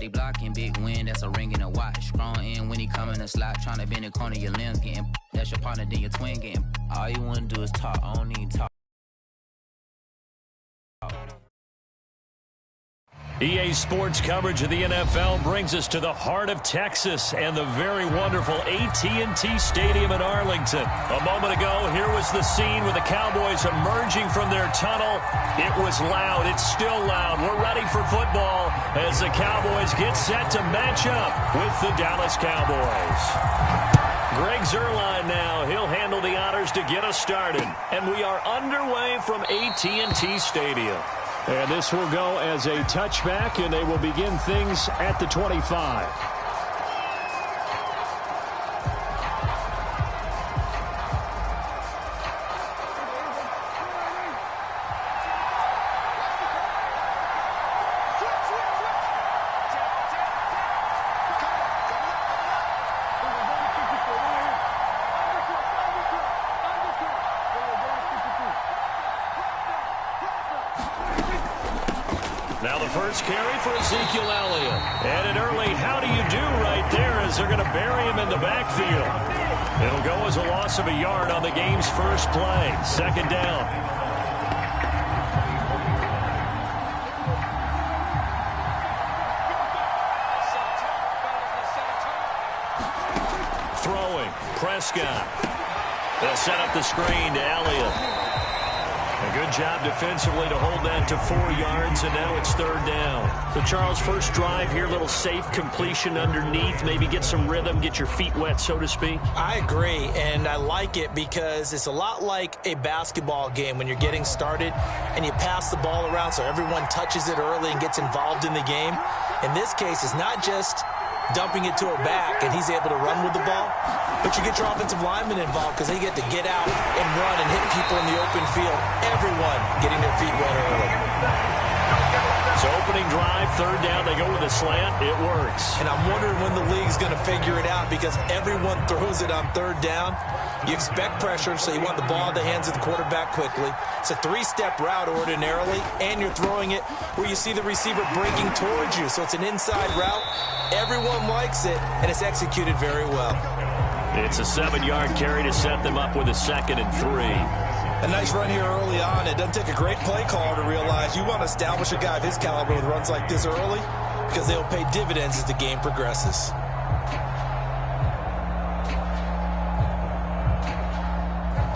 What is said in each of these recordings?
body blocking, big win, that's a ring and a watch. Strong in when he come in a slot, trying to bend the corner, your limbs getting. That's your partner, then your twin getting. All you wanna do is talk, I don't even talk. EA Sports coverage of the NFL brings us to the heart of Texas and the very wonderful AT&T Stadium in Arlington. A moment ago, here was the scene with the Cowboys emerging from their tunnel. It was loud. It's still loud. We're ready for football as the Cowboys get set to match up with the Dallas Cowboys. Greg Zuerlein now. He'll handle the honors to get us started. And we are underway from AT&T Stadium. And this will go as a touchback, and they will begin things at the 25. Now the first carry for Ezekiel Elliott. And an early how do you do right there as they're going to bury him in the backfield. It'll go as a loss of a yard on the game's first play. Second down. Throwing. Prescott. They'll set up the screen to Elliott. A good job defensively to hold that to 4 yards, and now it's third down. So, Charles, first drive here, little safe completion underneath, maybe get some rhythm, get your feet wet, so to speak. I agree, and I like it because it's a lot like a basketball game when you're getting started and you pass the ball around so everyone touches it early and gets involved in the game. In this case, it's not just dumping it to a back and he's able to run with the ball, but you get your offensive linemen involved because they get to get out and run and hit people in the open field. Everyone getting their feet wet early. So opening drive, third down, they go with a slant. It works. And I'm wondering when the league's going to figure it out because everyone throws it on third down. You expect pressure, so you want the ball in the hands of the quarterback quickly. It's a 3-step route ordinarily, and you're throwing it where you see the receiver breaking towards you. So it's an inside route. Everyone likes it, and it's executed very well. It's a 7-yard carry to set them up with a 2nd and 3. A nice run here early on. It doesn't take a great play caller to realize you want to establish a guy of his caliber with runs like this early because they'll pay dividends as the game progresses.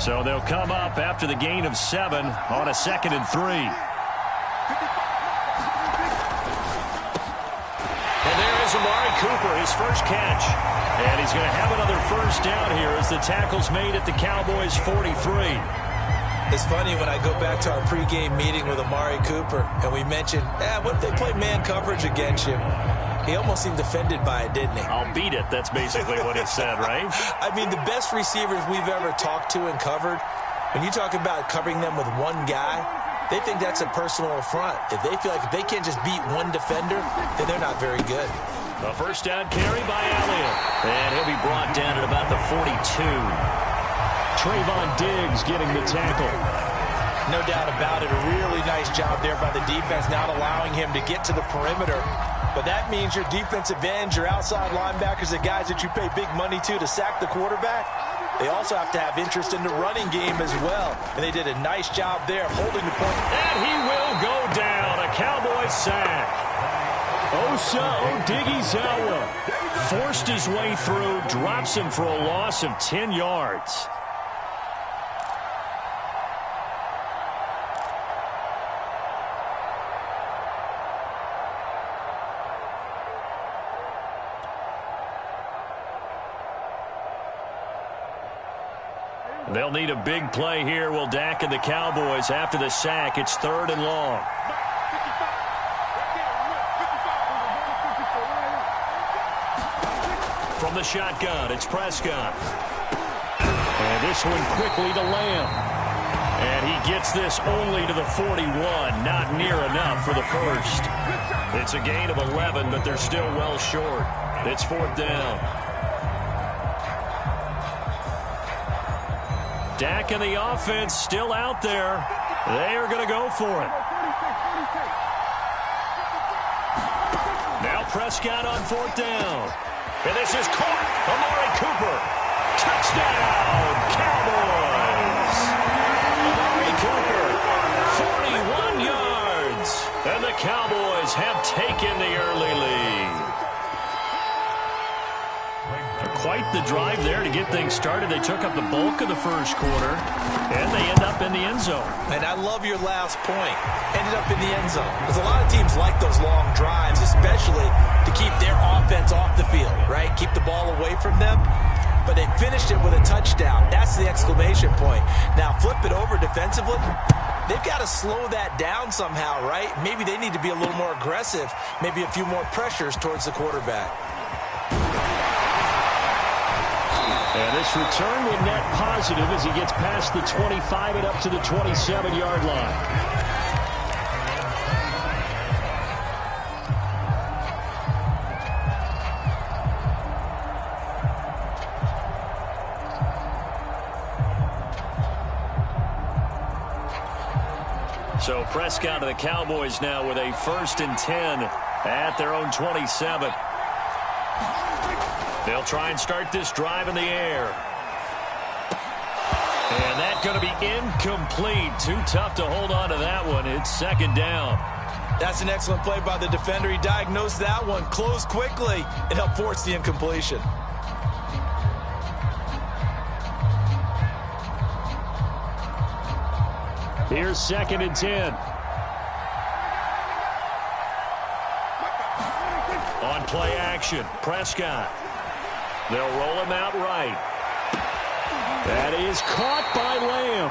So they'll come up after the gain of 7 on a 2nd and 3. And there is Amari Cooper, his first catch. And he's going to have another first down here as the tackle's made at the Cowboys' 43. It's funny when I go back to our pregame meeting with Amari Cooper and we mentioned, what if they play man coverage against you? He almost seemed offended by it, didn't he? I'll beat it. That's basically what he said, right? I mean, the best receivers we've ever talked to and covered, when you talk about covering them with one guy, they think that's a personal affront. If they feel like if they can't just beat one defender, then they're not very good. A first down carry by Elliott. And he'll be brought down at about the 42. Trayvon Diggs getting the tackle. No doubt about it. A really nice job there by the defense, not allowing him to get to the perimeter. But that means your defensive ends, your outside linebackers, the guys that you pay big money to sack the quarterback, they also have to have interest in the running game as well. And they did a nice job there holding the point. And he will go down. A Cowboys sack. Osa Odighizuwa forced his way through, drops him for a loss of 10 yards. They'll need a big play here. Will Dak and the Cowboys after the sack. It's 3rd and long. From the shotgun, it's Prescott. And this one quickly to Lamb. And he gets this only to the 41. Not near enough for the first. It's a gain of 11, but they're still well short. It's 4th down. Dak and the offense still out there. They are going to go for it. Now Prescott on 4th down. And this is caught. Amari Cooper. Touchdown, Cowboys. Amari Cooper, 41 yards. And the Cowboys have taken the early lead. Quite the drive there to get things started. They took up the bulk of the first quarter, and they end up in the end zone. And I love your last point. Ended up in the end zone. Because a lot of teams like those long drives, especially to keep their offense off the field, right? Keep the ball away from them. But they finished it with a touchdown. That's the exclamation point. Now, flip it over defensively. They've got to slow that down somehow, right? Maybe they need to be a little more aggressive. Maybe a few more pressures towards the quarterback. And this return will net positive as he gets past the 25 and up to the 27-yard line. So Prescott to the Cowboys now with a 1st and 10 at their own 27. They'll try and start this drive in the air. And that's going to be incomplete. Too tough to hold on to that one. It's 2nd down. That's an excellent play by the defender. He diagnosed that one, closed quickly, and helped force the incompletion. Here's 2nd and 10. On play action, Prescott. They'll roll him out right. That is caught by Lamb.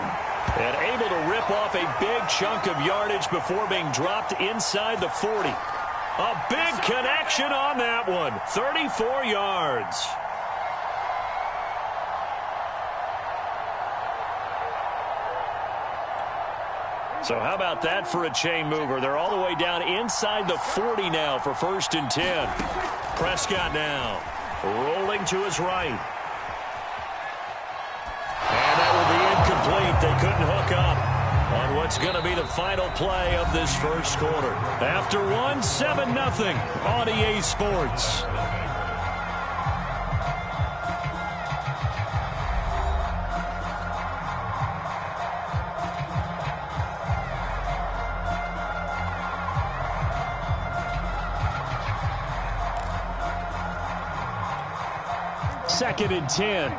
And able to rip off a big chunk of yardage before being dropped inside the 40. A big connection on that one. 34 yards. So how about that for a chain mover? They're all the way down inside the 40 now for 1st and 10. Prescott now rolling to his right. And that will be incomplete. They couldn't hook up on what's going to be the final play of this first quarter. After one, 7-0 on EA Sports. Second and 10.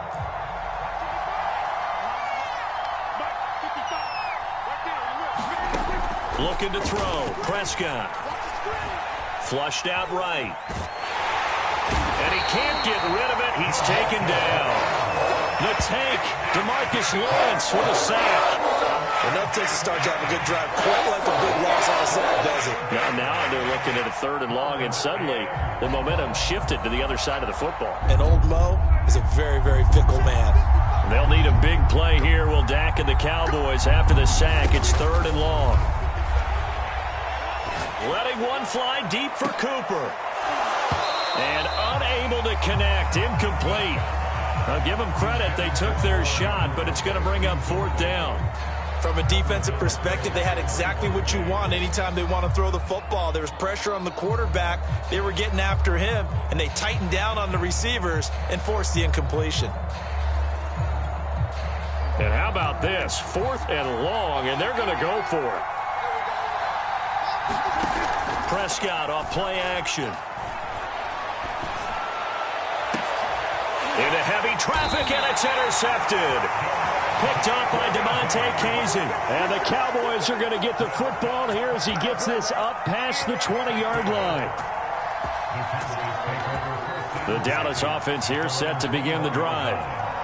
Looking to throw. Prescott. Flushed out right. And he can't get rid of it. He's taken down. The tank, DeMarcus Lawrence with a sack. Enough takes to start to have a good drive. Quite like a big loss on a sack, does it? Now they're looking at a 3rd and long, and suddenly the momentum shifted to the other side of the football. And old Mo is a very, very fickle man. They'll need a big play here. Will Dak and the Cowboys after the sack. It's 3rd and long. Letting one fly deep for Cooper. And unable to connect. Incomplete. I'll give them credit. They took their shot, but it's going to bring up 4th down. From a defensive perspective, they had exactly what you want anytime they want to throw the football. There was pressure on the quarterback. They were getting after him, and they tightened down on the receivers and forced the incompletion. And how about this? 4th and long, and they're going to go for it. Prescott off play action. Into heavy traffic, and it's intercepted. Picked up by DeMonte Casey. And the Cowboys are going to get the football here as he gets this up past the 20-yard line. The Dallas offense here set to begin the drive.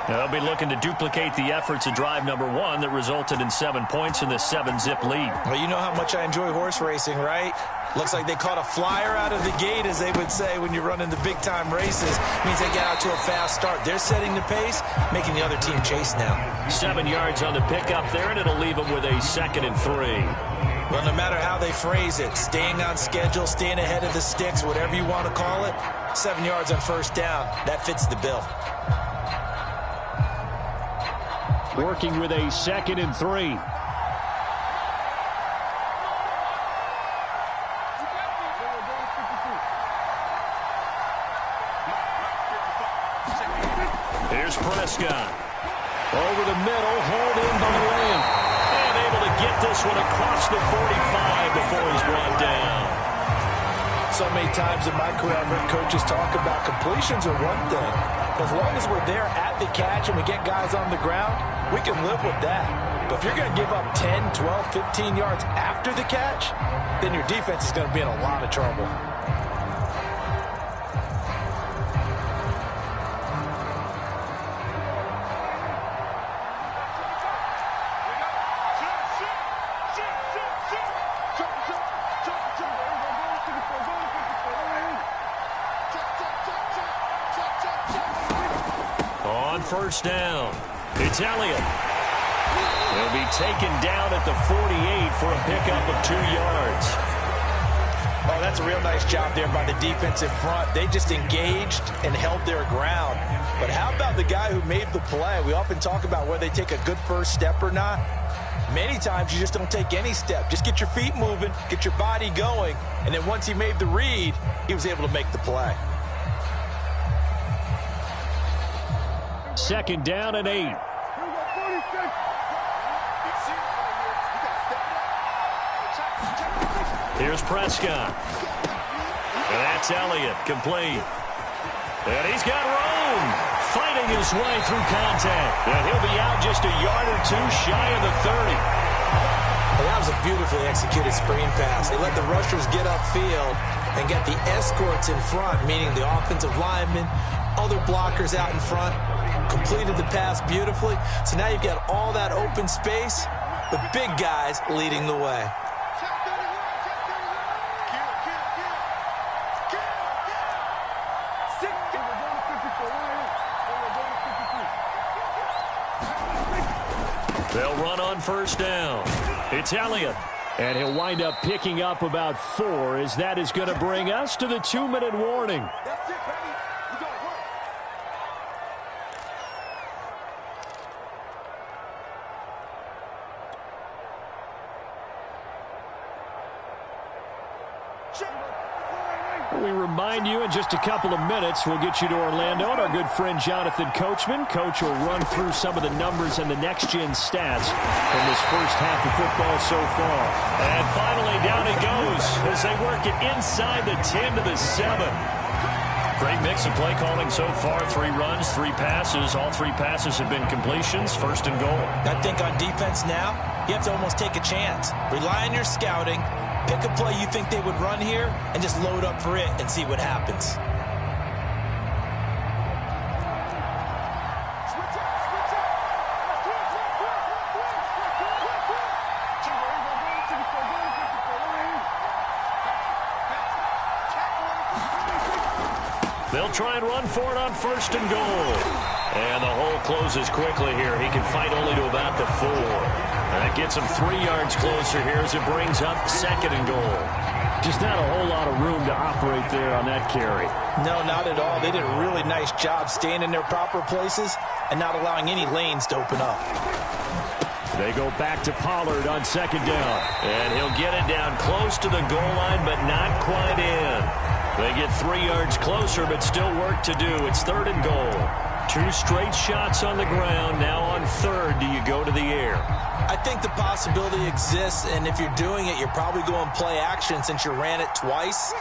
They'll be looking to duplicate the efforts of drive number 1 that resulted in 7 points in the 7-zip lead. Well, you know how much I enjoy horse racing, right? Looks like they caught a flyer out of the gate, as they would say when you're running the big-time races. Means they get out to a fast start. They're setting the pace, making the other team chase now. 7 yards on the pickup there, and it'll leave them with a 2nd and 3. Well, no matter how they phrase it, staying on schedule, staying ahead of the sticks, whatever you want to call it, 7 yards on 1st down, that fits the bill. Working with a 2nd and 3. Here's Prescott. Over the middle, hauled in by Lamb. And able to get this one across the 45 before he's brought down. So many times in my career, I've heard coaches talk about completions are one thing. As long as we're there at the catch and we get guys on the ground, we can live with that. But if you're going to give up 10, 12, 15 yards after the catch, then your defense is going to be in a lot of trouble. On first down, it's Elliott. He'll be taken down at the 48 for a pickup of 2 yards. Oh, that's a real nice job there by the defensive front. They just engaged and held their ground. But how about the guy who made the play? We often talk about whether they take a good first step or not. Many times you just don't take any step. Just get your feet moving, get your body going, and then once he made the read, he was able to make the play. Second down and 8. Here's Prescott. And that's Elliott, complete. And he's got room, fighting his way through contact. And he'll be out just a yard or two shy of the 30. Well, that was a beautifully executed screen pass. They let the rushers get upfield and get the escorts in front, meaning the offensive linemen, other blockers out in front, completed the pass beautifully. So now you've got all that open space with big guys leading the way. They'll run on first down. It's Elliott. And he'll wind up picking up about 4 as that is going to bring us to the 2-minute warning. We remind you in just a couple of minutes we'll get you to Orlando and our good friend Jonathan Coachman. Coach will run through some of the numbers and the next-gen stats from this first half of football so far. And finally down he goes as they work it inside the 10 to the 7. Great mix of play calling so far. 3 runs, 3 passes. All 3 passes have been completions. First and goal. I think on defense now, you have to almost take a chance. Rely on your scouting. Pick a play you think they would run here and just load up for it and see what happens. They'll try and run for it on first and goal. And the hole closes quickly here. He can fight only to about the 4. And that gets him 3 yards closer here as it brings up second and goal. Just not a whole lot of room to operate there on that carry. No, not at all. They did a really nice job staying in their proper places and not allowing any lanes to open up. They go back to Pollard on second down. And he'll get it down close to the goal line, but not quite in. They get 3 yards closer, but still work to do. It's third and goal. 2 straight shots on the ground. Now on third, do you go to the air? I think the possibility exists, and if you're doing it, you're probably going play action since you ran it twice.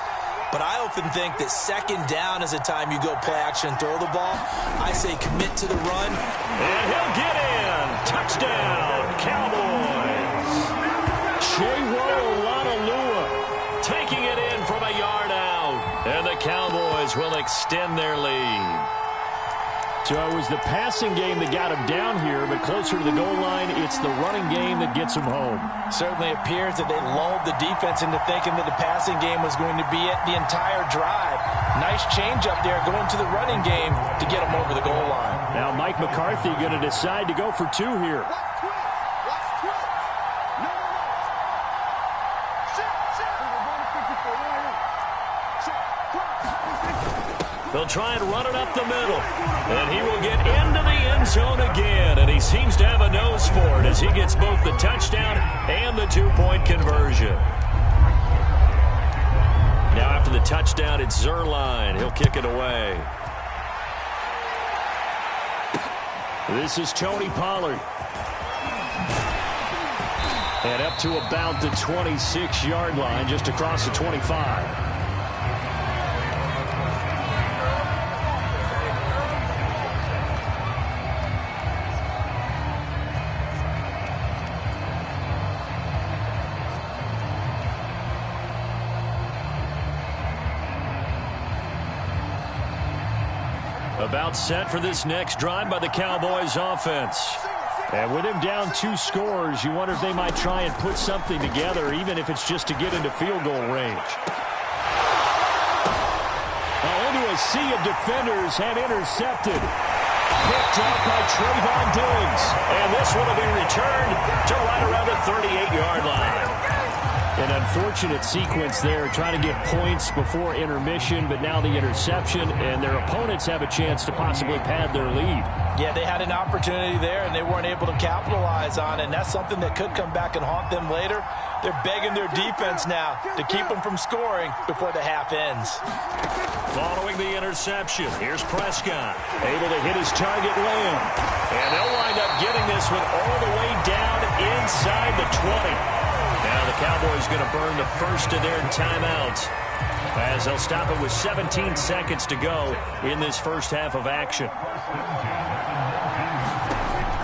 But I often think that second down is a time you go play action and throw the ball. I say commit to the run. And he'll get in. Touchdown, Cowboys. Chewo taking it in from a yard out. And the Cowboys will extend their lead. So it was the passing game that got him down here, but closer to the goal line, it's the running game that gets him home. Certainly appears that they lulled the defense into thinking that the passing game was going to be it the entire drive. Nice change up there going to the running game to get him over the goal line. Now Mike McCarthy going to decide to go for 2 here. They'll try and run it up the middle. And he will get into the end zone again. And he seems to have a nose for it as he gets both the touchdown and the 2-point conversion. Now after the touchdown, it's Zerline. He'll kick it away. This is Tony Pollard. And up to about the 26-yard line, just across the 25. About set for this next drive by the Cowboys offense. And with him down 2 scores, you wonder if they might try and put something together, even if it's just to get into field goal range. Into a sea of defenders and intercepted. Picked up by Trayvon Diggs. And this one will be returned to right around the 38-yard line. An unfortunate sequence there, trying to get points before intermission, but now the interception, and their opponents have a chance to possibly pad their lead. Yeah, they had an opportunity there, and they weren't able to capitalize on it, and that's something that could come back and haunt them later. They're begging their defense now to keep them from scoring before the half ends. Following the interception, here's Prescott. Able to hit his target Lamb. And they'll wind up getting this one all the way down inside the 20. Now the Cowboys going to burn the first of their timeouts as they'll stop it with 17 seconds to go in this first half of action.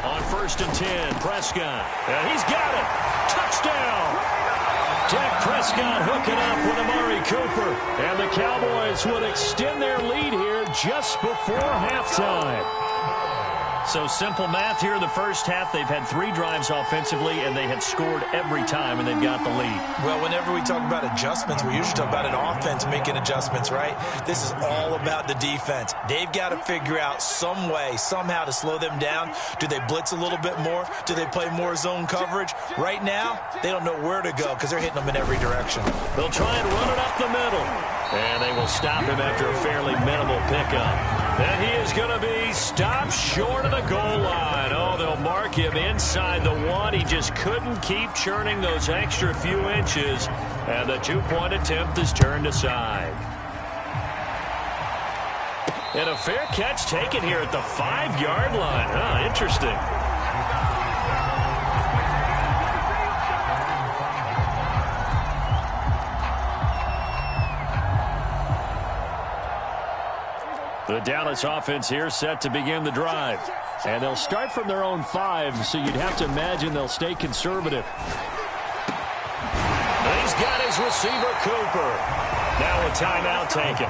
On 1st and 10, Prescott. And he's got it. Touchdown. Dak Prescott hooking up with Amari Cooper. And the Cowboys will extend their lead here just before halftime. So simple math here in the first half. They've had 3 drives offensively, and they have scored every time, and they've got the lead. Well, whenever we talk about adjustments, we usually talk about an offense making adjustments, right? This is all about the defense. They've got to figure out some way, somehow to slow them down. Do they blitz a little bit more? Do they play more zone coverage? Right now, they don't know where to go because they're hitting them in every direction. They'll try and run it up the middle. And they will stop him after a fairly minimal pickup. And he is going to be stopped short of the goal line. Oh, they'll mark him inside the 1. He just couldn't keep churning those extra few inches. And the 2-point attempt is turned aside. And a fair catch taken here at the 5-yard line. Huh, interesting. The Dallas offense here set to begin the drive. And they'll start from their own 5, so you'd have to imagine they'll stay conservative. He's got his receiver, Cooper. Now a timeout taken.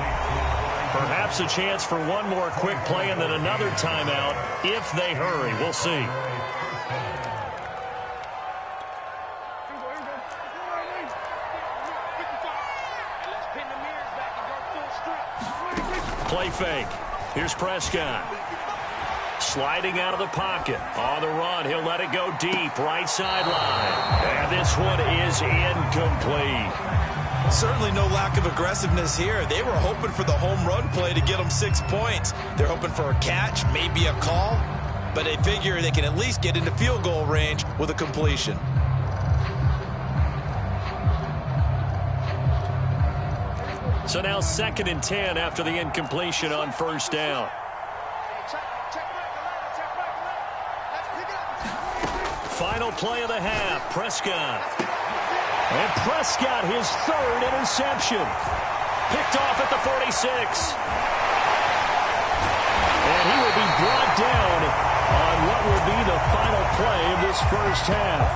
Perhaps a chance for one more quick play and then another timeout if they hurry. We'll see. Play fake. Here's Prescott. Sliding out of the pocket. On the run, he'll let it go deep. Right sideline. And this one is incomplete. Certainly no lack of aggressiveness here. They were hoping for the home run play to get them 6 points. They're hoping for a catch, maybe a call. But they figure they can at least get into field goal range with a completion. So now 2nd and 10 after the incompletion on 1st down. Final play of the half, Prescott. And Prescott, his 3rd interception. Picked off at the 46. And he will be brought down on what will be the final play of this first half.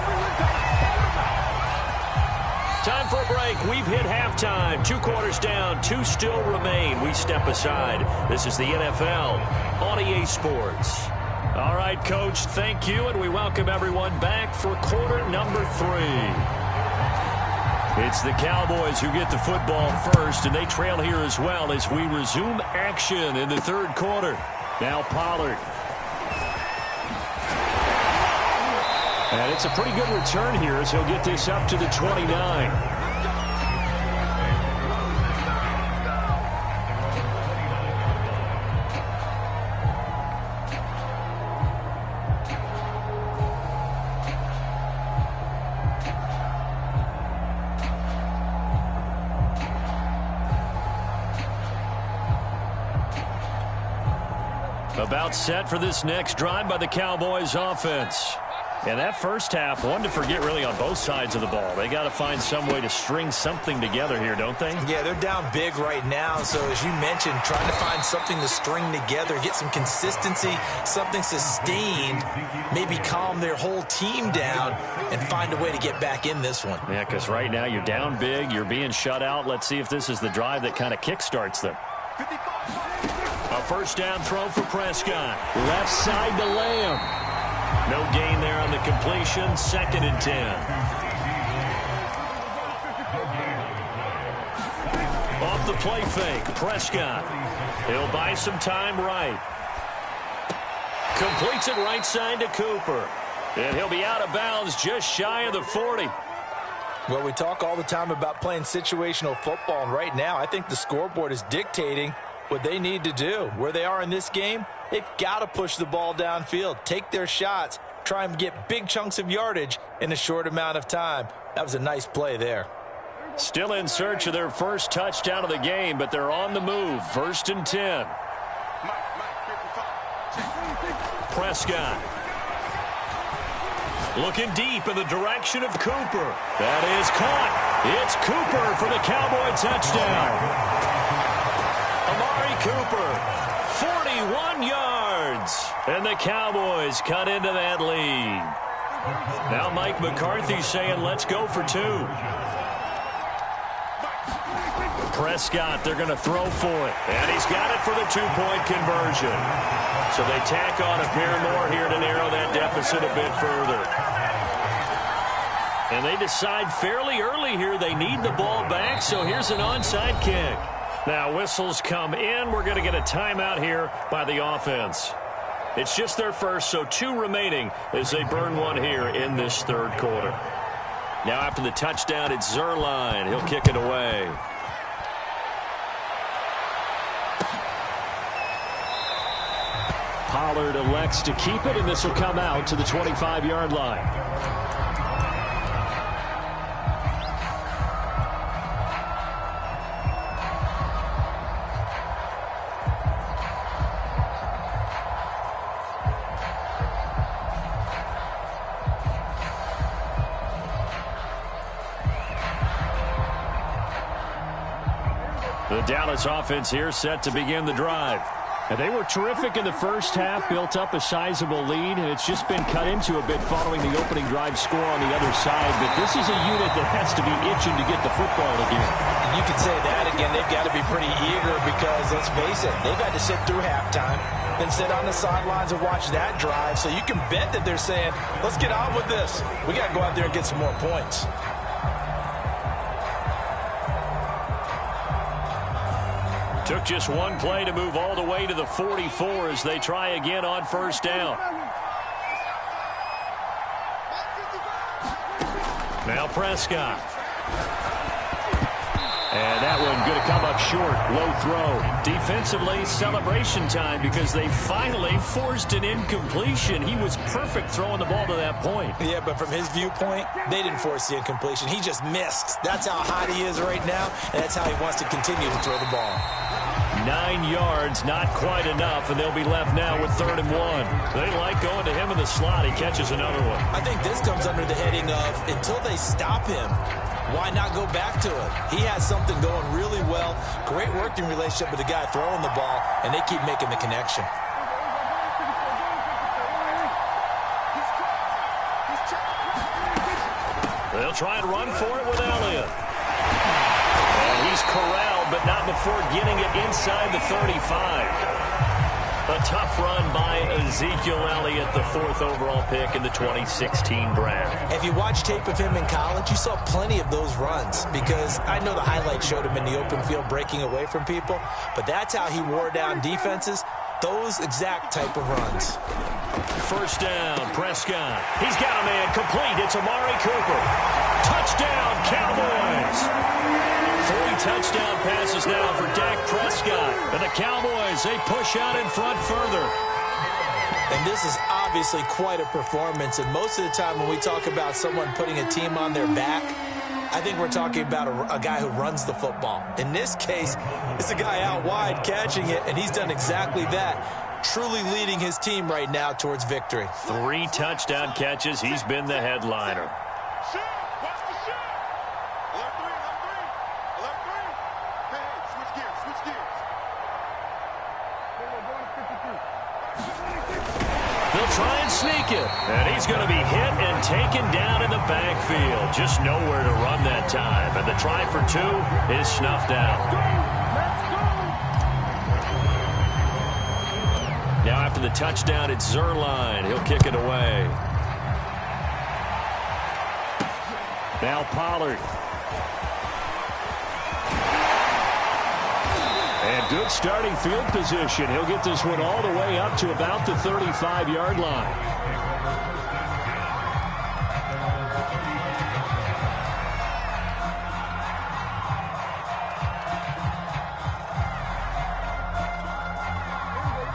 Time for a break. We've hit halftime. 2 quarters down. 2 still remain. We step aside. This is the NFL on EA Sports. All right, Coach, thank you, and we welcome everyone back for quarter number 3. It's the Cowboys who get the football first, and they trail here as well as we resume action in the 3rd quarter. Now Pollard. And it's a pretty good return here as he'll get this up to the 29. About set for this next drive by the Cowboys offense. And that first half, one to forget really on both sides of the ball. They got to find some way to string something together here, don't they? Yeah, they're down big right now. So as you mentioned, trying to find something to string together, get some consistency, something sustained, maybe calm their whole team down and find a way to get back in this one. Yeah, because right now you're down big, you're being shut out. Let's see if this is the drive that kind of kickstarts them. A first down throw for Prescott. Left side to Lamb. No gain there on the completion. 2nd and 10. Off the play fake, Prescott. He'll buy some time right. Completes it right side to Cooper. And he'll be out of bounds just shy of the 40. Well, we talk all the time about playing situational football, and right now I think the scoreboard is dictating what they need to do. Where they are in this game, they've got to push the ball downfield, take their shots, try and get big chunks of yardage in a short amount of time. That was a nice play there. Still in search of their first touchdown of the game, but they're on the move. 1st and 10. Prescott. Looking deep in the direction of Cooper. That is caught. It's Cooper for the Cowboy touchdown. Amari Cooper, 41 yards. And the Cowboys cut into that lead. Now Mike McCarthy saying, let's go for 2. Prescott, they're going to throw for it. And he's got it for the 2-point conversion. So they tack on a pair more here to narrow that deficit a bit further. And they decide fairly early here they need the ball back, so here's an onside kick. Now whistles come in. We're going to get a timeout here by the offense. It's just their first, so 2 remaining as they burn one here in this 3rd quarter. Now after the touchdown, it's Zuerlein. He'll kick it away. Pollard elects to keep it, and this will come out to the 25-yard line. The Dallas offense here set to begin the drive. And they were terrific in the first half, built up a sizable lead, and it's just been cut into a bit following the opening drive score on the other side. But this is a unit that has to be itching to get the football again. You could say that again. They've got to be pretty eager because, let's face it, they've had to sit through halftime, then sit on the sidelines and watch that drive. So you can bet that they're saying, let's get on with this. We got to go out there and get some more points. Took just one play to move all the way to the 44 as they try again on first down. Now Prescott. And that one going to come up short. Low throw. Defensively, celebration time because they finally forced an incompletion. He was perfect throwing the ball to that point. Yeah, but from his viewpoint, they didn't force the incompletion. He just missed. That's how hot he is right now, and that's how he wants to continue to throw the ball. 9 yards, not quite enough, and they'll be left now with 3rd and 1. They like going to him in the slot. He catches another one. I think this comes under the heading of until they stop him, why not go back to it? He has something going really well. Great working relationship with the guy throwing the ball, and they keep making the connection. They'll try and run for it with Elliott. And he's corralled, but not before getting it inside the 35. A tough run by Ezekiel Elliott, the 4th overall pick in the 2016 draft. If you watch tape of him in college, you saw plenty of those runs because I know the highlights showed him in the open field breaking away from people, but that's how he wore down defenses, those exact type of runs. First down, Prescott. He's got a man complete. It's Amari Cooper. Touchdown, Cowboys. 3 touchdown passes now for Dak Prescott. And the Cowboys, they push out in front further. And this is obviously quite a performance. And most of the time when we talk about someone putting a team on their back, I think we're talking about a guy who runs the football. In this case, it's a guy out wide catching it, and he's done exactly that. truly leading his team right now towards victory. 3 touchdown catches. He's been the headliner. They'll try and sneak it. And he's going to be hit and taken down in the backfield. Just nowhere to run that time. And the try for 2 is snuffed out. Now after the touchdown, it's Zerline. He'll kick it away. Now Pollard. And good starting field position. He'll get this one all the way up to about the 35-yard line.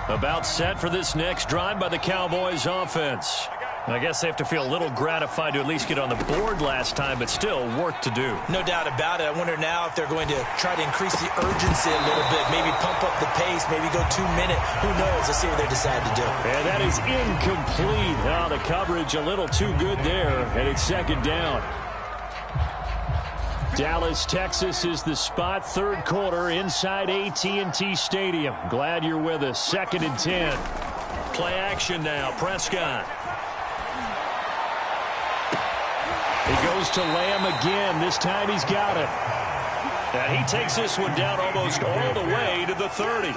About set for this next drive by the Cowboys offense. I guess they have to feel a little gratified to at least get on the board last time, but still work to do. No doubt about it. I wonder now if they're going to try to increase the urgency a little bit, maybe pump up the pace, maybe go 2-minute. Who knows? Let's see what they decide to do. And that is incomplete. Oh, the coverage a little too good there, and it's second down. Dallas, Texas is the spot. Third quarter inside AT&T Stadium. Glad you're with us. 2nd and 10. Play action now. Prescott. He goes to Lamb again. This time he's got it. And he takes this one down almost all the way to the 30.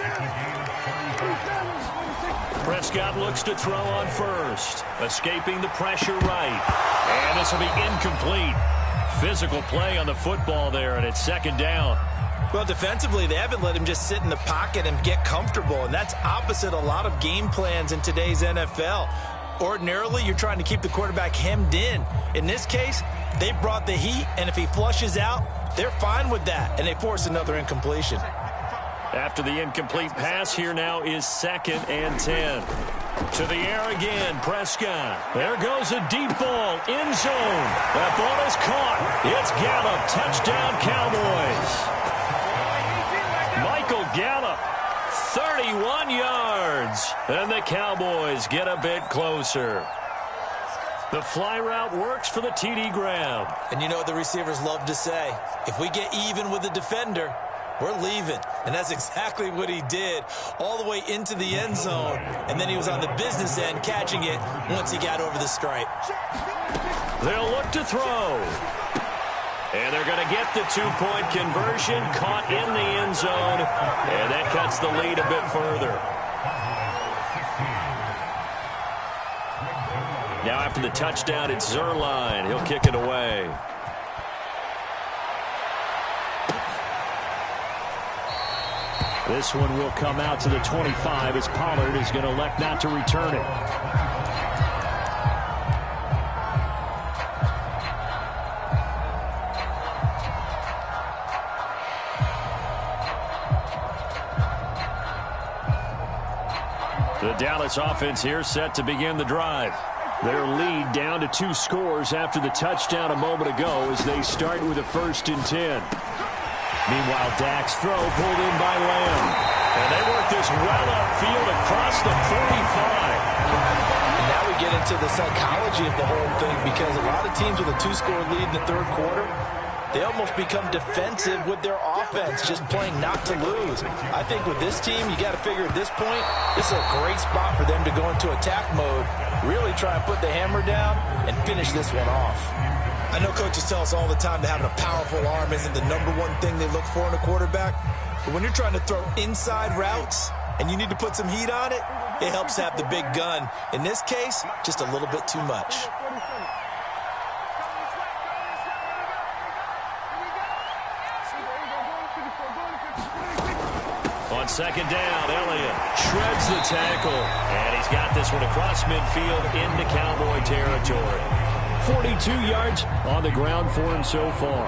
Prescott looks to throw on first. Escaping the pressure right. And this will be incomplete. Physical play on the football there, and it's second down. Well, defensively, they haven't let him just sit in the pocket and get comfortable, and that's opposite a lot of game plans in today's NFL. Ordinarily, you're trying to keep the quarterback hemmed in. In this case, they brought the heat, and if he flushes out, they're fine with that, and they force another incompletion. After the incomplete pass, here now is 2nd and 10. To the air again, Prescott. There goes a deep ball, end zone. That ball is caught. It's Gallup, touchdown Cowboys. Michael Gallup, 31 yards. And the Cowboys get a bit closer. The fly route works for the TD grab. And you know what the receivers love to say? If we get even with the defender, we're leaving. And that's exactly what he did, all the way into the end zone. And then he was on the business end catching it once he got over the stripe. They'll look to throw. And they're going to get the 2-point conversion, caught in the end zone. And that cuts the lead a bit further. Now after the touchdown, it's Zerline. He'll kick it away. This one will come out to the 25 as Pollard is going to elect not to return it. The Dallas offense here set to begin the drive. Their lead down to 2 scores after the touchdown a moment ago as they start with a 1st and 10. Meanwhile, Dak's throw pulled in by Lamb. And they work this well upfield across the 45. And now we get into the psychology of the whole thing, because a lot of teams with a 2-score lead in the third quarter, they almost become defensive with their offense, just playing not to lose. I think with this team, you got to figure at this point, this is a great spot for them to go into attack mode, really try and put the hammer down and finish this one off. I know coaches tell us all the time that having a powerful arm isn't the #1 thing they look for in a quarterback. But when you're trying to throw inside routes and you need to put some heat on it, it helps have the big gun. In this case, just a little bit too much. On second down, Elliott shreds the tackle. And he's got this one across midfield into Cowboy territory. 42 yards on the ground for him so far.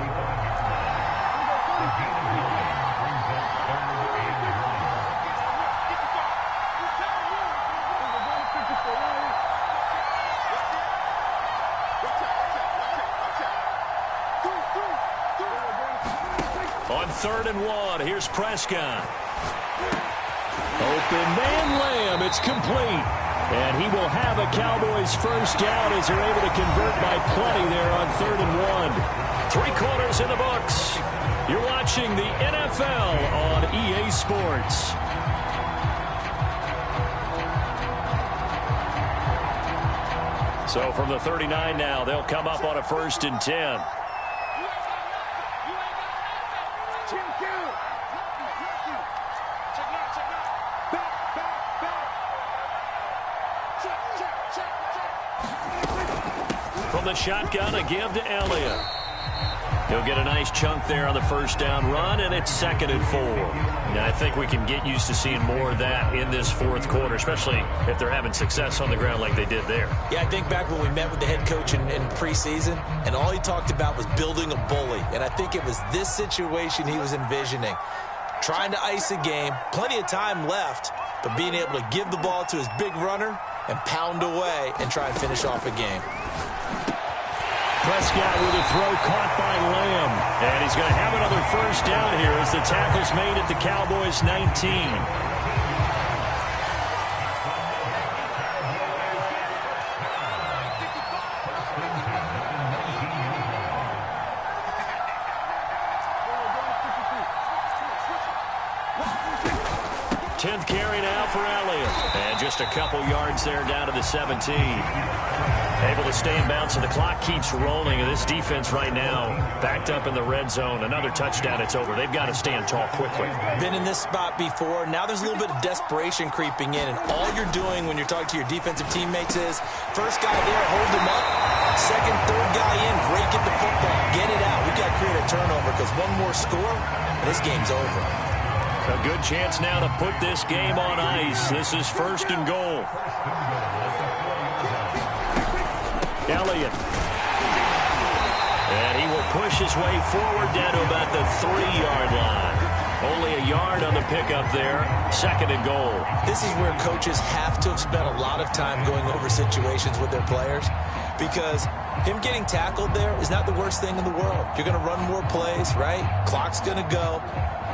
On 3rd and 1, here's Prescott. Open man Lamb it's complete. And he will have a Cowboys first down as they're able to convert by plenty there on 3rd and 1. 3 quarters in the books. You're watching the NFL on EA Sports. So from the 39 now, they'll come up on a 1st and 10. From the shotgun, a give to Elliott. He'll get a nice chunk there on the first down run, and it's 2nd and 4. Now, I think we can get used to seeing more of that in this 4th quarter, especially if they're having success on the ground like they did there. Yeah, I think back when we met with the head coach in preseason, and all he talked about was building a bully. And I think it was this situation he was envisioning. Trying to ice a game, plenty of time left, but being able to give the ball to his big runner and pound away and try and finish off a game. Prescott with a throw caught by Lamb. And he's going to have another first down here as the tackle's made at the Cowboys' 19. Tenth carry now for Elliott. And just a couple yards there down to the 17. Able to stay in bounds, so the clock keeps rolling. And this defense right now backed up in the red zone. Another touchdown, it's over. They've got to stand tall quickly. Been in this spot before. Now there's a little bit of desperation creeping in. And all you're doing when you're talking to your defensive teammates is, first guy there, hold him up. Second, third guy in, break it the football. Get it out. We've got to create a turnover because one more score, and this game's over. A good chance now to put this game on ice. This is 1st and goal. Elliott. And he will push his way forward down to about the 3-yard line. Only a yard on the pickup there. 2nd and goal. This is where coaches have to have spent a lot of time going over situations with their players, because him getting tackled there is not the worst thing in the world. You're going to run more plays, right? Clock's going to go.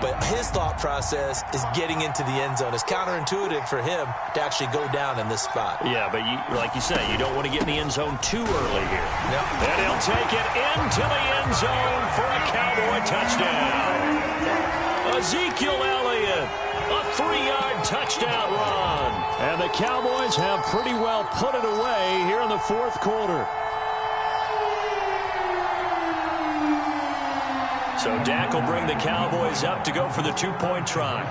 But his thought process is getting into the end zone. It's counterintuitive for him to actually go down in this spot. Yeah, but like you say, you don't want to get in the end zone too early here. No. And he'll take it into the end zone for a Cowboy touchdown. Ezekiel Elliott, a 3-yard touchdown run. And the Cowboys have pretty well put it away here in the 4th quarter. So Dak will bring the Cowboys up to go for the 2-point try.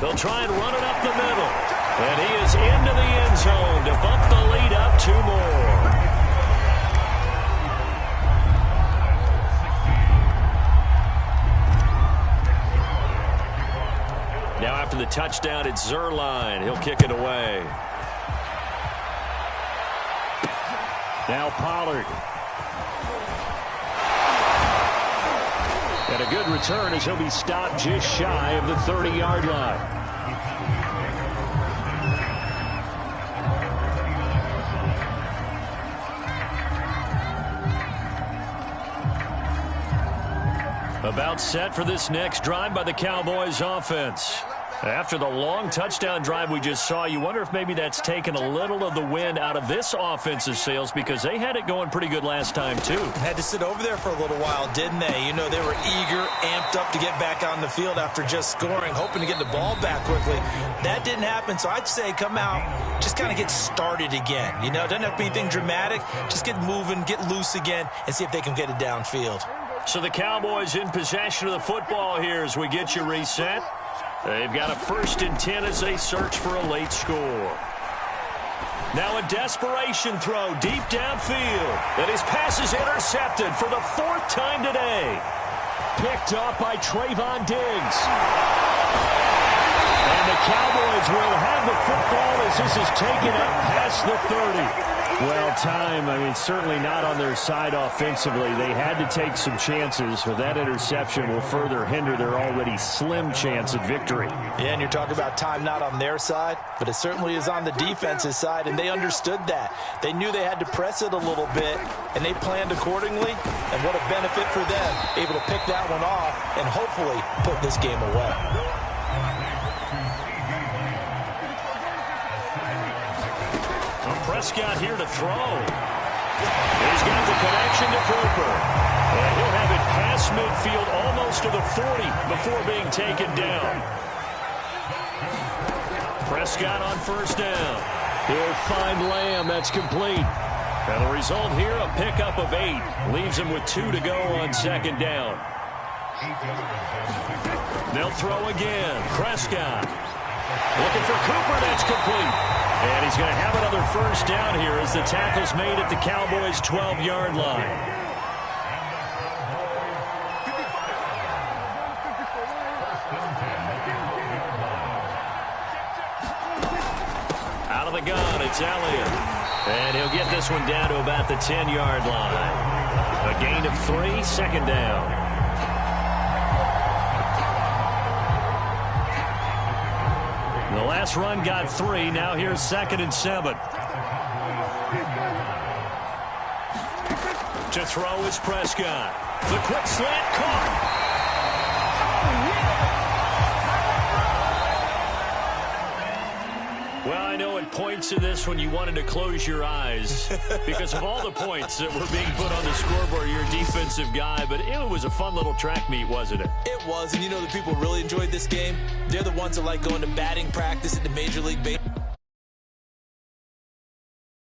They'll try and run it up the middle. And he is into the end zone to bump the lead up 2 more. Now after the touchdown, it's Zerline. He'll kick it away. Now Pollard. And a good return as he'll be stopped just shy of the 30-yard line. About set for this next drive by the Cowboys offense. After the long touchdown drive we just saw, you wonder if maybe that's taken a little of the wind out of this offense's sails, because they had it going pretty good last time, too. Had to sit over there for a little while, didn't they? You know, they were eager, amped up to get back on the field after just scoring, hoping to get the ball back quickly. That didn't happen, so I'd say come out, just kind of get started again. You know, it doesn't have to be anything dramatic. Just get moving, get loose again, and see if they can get it downfield. So the Cowboys in possession of the football here as we get you reset. They've got a 1st and 10 as they search for a late score. Now a desperation throw deep downfield. And his pass is intercepted for the 4th time today. Picked off by Trayvon Diggs. And the Cowboys will have the football as this is taken up past the 30. Well, time, certainly not on their side offensively. They had to take some chances, so that interception will further hinder their already slim chance at victory. Yeah, and you're talking about time not on their side, but it certainly is on the defense's side, and they understood that. They knew they had to press it a little bit, and they planned accordingly, and what a benefit for them, able to pick that one off and hopefully put this game away. Prescott here to throw. He's got the connection to Cooper. And he'll have it past midfield almost to the 40 before being taken down. Prescott on first down. He'll find Lamb. That's complete. And the result here, a pickup of 8. Leaves him with 2 to go on second down. They'll throw again. Prescott. Looking for Cooper. That's complete. And he's going to have another first down here as the tackle's made at the Cowboys' 12-yard line. Out of the gun, it's Elliott. And he'll get this one down to about the 10-yard line. A gain of 3, second down. The last run got 3. Now here's 2nd and 7. To throw is Prescott. The quick slant caught. Well, I know at points in this when you wanted to close your eyes because of all the points that were being put on the scoreboard. You're a defensive guy, but it was a fun little track meet, wasn't it? It was, and you know the people really enjoyed this game? They're the ones that like going to batting practice at the Major League Baseball.